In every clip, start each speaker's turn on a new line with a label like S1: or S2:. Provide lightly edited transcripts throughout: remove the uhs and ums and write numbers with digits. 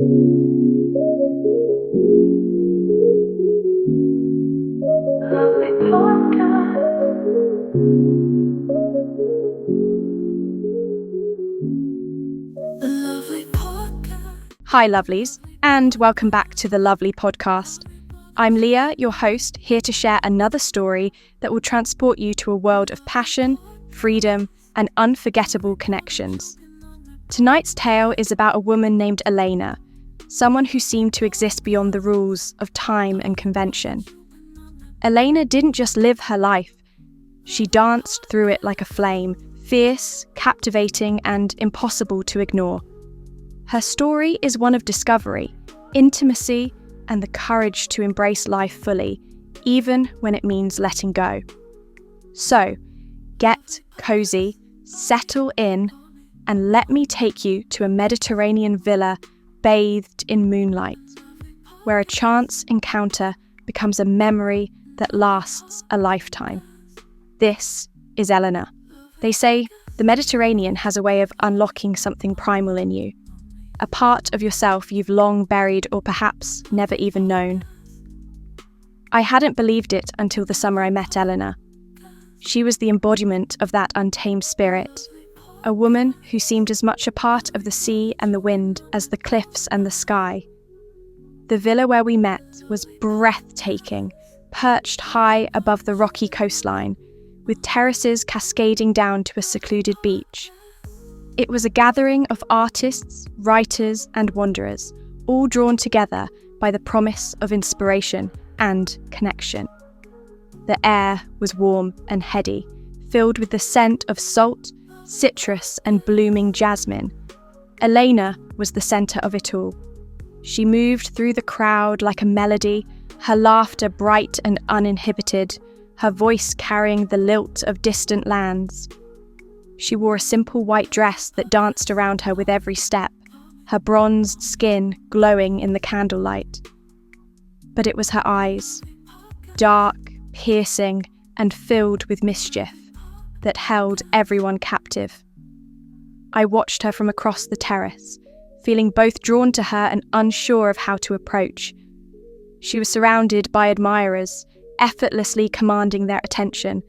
S1: Hi, lovelies, and welcome back to the Lovely Podcast. I'm Leah, your host, here to share another story that will transport you to a world of passion, freedom, and unforgettable connections. Tonight's tale is about a woman named Elena, someone who seemed to exist beyond the rules of time and convention. Elena didn't just live her life, she danced through it like a flame, fierce, captivating, and impossible to ignore. Her story is one of discovery, intimacy, and the courage to embrace life fully, even when it means letting go. So, get cozy, settle in, and let me take you to a Mediterranean villa bathed in moonlight, where a chance encounter becomes a memory that lasts a lifetime. This is Elena. They say the Mediterranean has a way of unlocking something primal in you, a part of yourself you've long buried or perhaps never even known. I hadn't believed it until the summer I met Elena. She was the embodiment of that untamed spirit, a woman who seemed as much a part of the sea and the wind as the cliffs and the sky. The villa where we met was breathtaking, perched high above the rocky coastline, with terraces cascading down to a secluded beach. It was a gathering of artists, writers, and wanderers, all drawn together by the promise of inspiration and connection. The air was warm and heady, filled with the scent of salt, citrus, and blooming jasmine. Elena was the centre of it all. She moved through the crowd like a melody, her laughter bright and uninhibited, her voice carrying the lilt of distant lands. She wore a simple white dress that danced around her with every step, her bronzed skin glowing in the candlelight. But it was her eyes, dark, piercing, and filled with mischief, that held everyone captive. I watched her from across the terrace, feeling both drawn to her and unsure of how to approach. She was surrounded by admirers, effortlessly commanding their attention.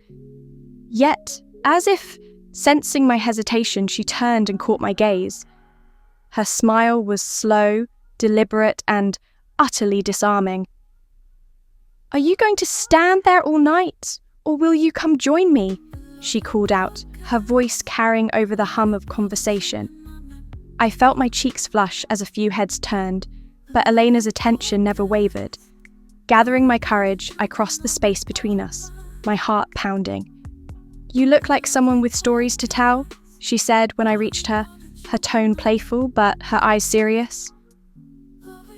S1: Yet, as if sensing my hesitation, she turned and caught my gaze. Her smile was slow, deliberate, and utterly disarming. "Are you going to stand there all night, or will you come join me?" she called out, her voice carrying over the hum of conversation. I felt my cheeks flush as a few heads turned, but Elena's attention never wavered. Gathering my courage, I crossed the space between us, my heart pounding. "You look like someone with stories to tell," she said when I reached her, her tone playful but her eyes serious.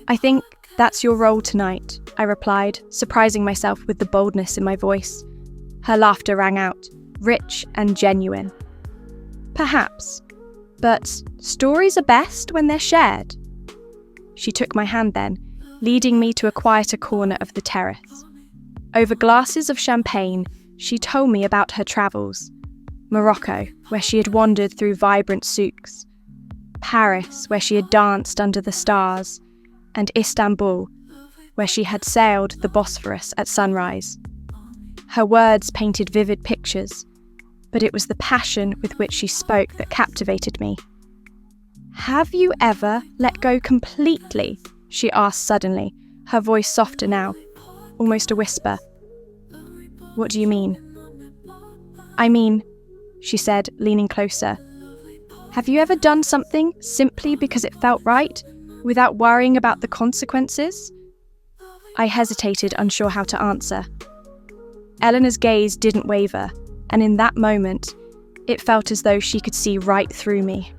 S1: "I think that's your role tonight," I replied, surprising myself with the boldness in my voice. Her laughter rang out, rich and genuine. "Perhaps, but stories are best when they're shared." She took my hand then, leading me to a quieter corner of the terrace. Over glasses of champagne, she told me about her travels. Morocco, where she had wandered through vibrant souks. Paris, where she had danced under the stars. And Istanbul, where she had sailed the Bosphorus at sunrise. Her words painted vivid pictures, but it was the passion with which she spoke that captivated me. "Have you ever let go completely?" she asked suddenly, her voice softer now, almost a whisper. "What do you mean?" "I mean," she said, leaning closer, "have you ever done something simply because it felt right, without worrying about the consequences?" I hesitated, unsure how to answer. Eleanor's gaze didn't waver, and in that moment, it felt as though she could see right through me.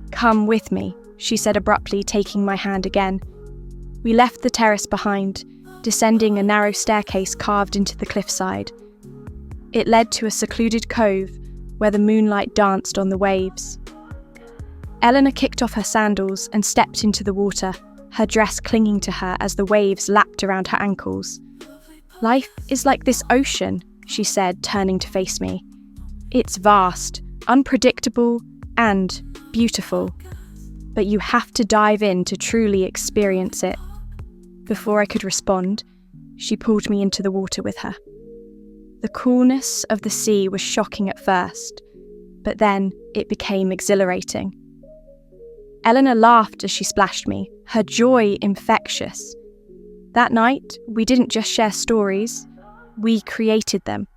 S1: "Come with me," she said abruptly, taking my hand again. We left the terrace behind, descending a narrow staircase carved into the cliffside. It led to a secluded cove where the moonlight danced on the waves. Elena kicked off her sandals and stepped into the water, her dress clinging to her as the waves lapped around her ankles. "Life is like this ocean," she said, turning to face me. "It's vast, unpredictable, and beautiful. but you have to dive in to truly experience it. Before I could respond, she pulled me into the water with her. The coolness of the sea was shocking at first, but then it became exhilarating. Elena laughed as she splashed me, her joy infectious. That night, we didn't just share stories, we created them.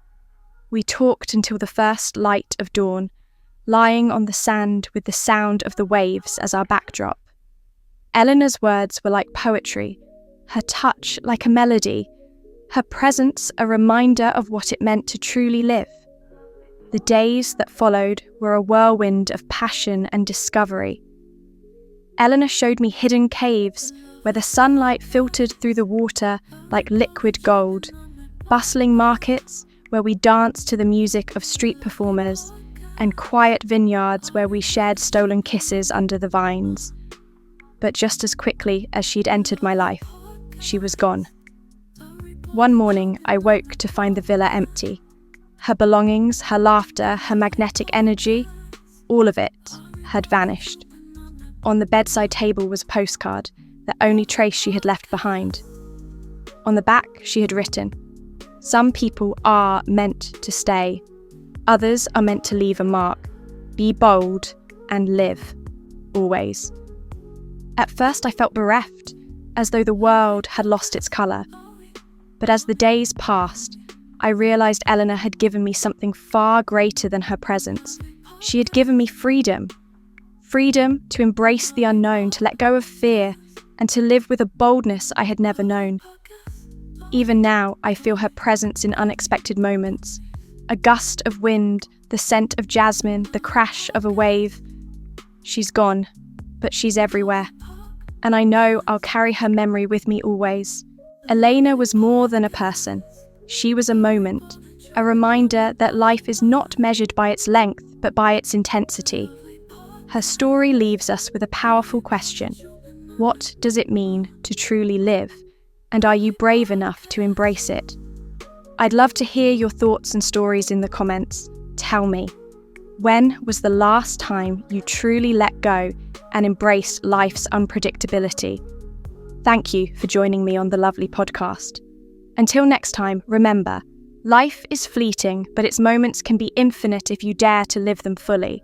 S1: We talked until the first light of dawn, lying on the sand with the sound of the waves as our backdrop. Elena's words were like poetry, her touch like a melody, her presence a reminder of what it meant to truly live. The days that followed were a whirlwind of passion and discovery. Elena showed me hidden caves where the sunlight filtered through the water like liquid gold, bustling markets where we danced to the music of street performers, and quiet vineyards where we shared stolen kisses under the vines. But just as quickly as she'd entered my life, she was gone. One morning, I woke to find the villa empty. Her belongings, her laughter, her magnetic energy, all of it had vanished. On the bedside table was a postcard, the only trace she had left behind. On the back, she had written, "Some people are meant to stay. Others are meant to leave a mark. Be bold and live, always." At first I felt bereft, as though the world had lost its colour. But as the days passed, I realised Elena had given me something far greater than her presence. She had given me freedom. Freedom to embrace the unknown, to let go of fear, and to live with a boldness I had never known. Even now, I feel her presence in unexpected moments. A gust of wind, the scent of jasmine, the crash of a wave. She's gone, but she's everywhere. And I know I'll carry her memory with me always. Elena was more than a person. She was a moment, a reminder that life is not measured by its length, but by its intensity. Her story leaves us with a powerful question. What does it mean to truly live? And are you brave enough to embrace it? I'd love to hear your thoughts and stories in the comments. Tell me, when was the last time you truly let go and embraced life's unpredictability? Thank you for joining me on the Lovely podcast. Until next time, remember, life is fleeting, but its moments can be infinite if you dare to live them fully.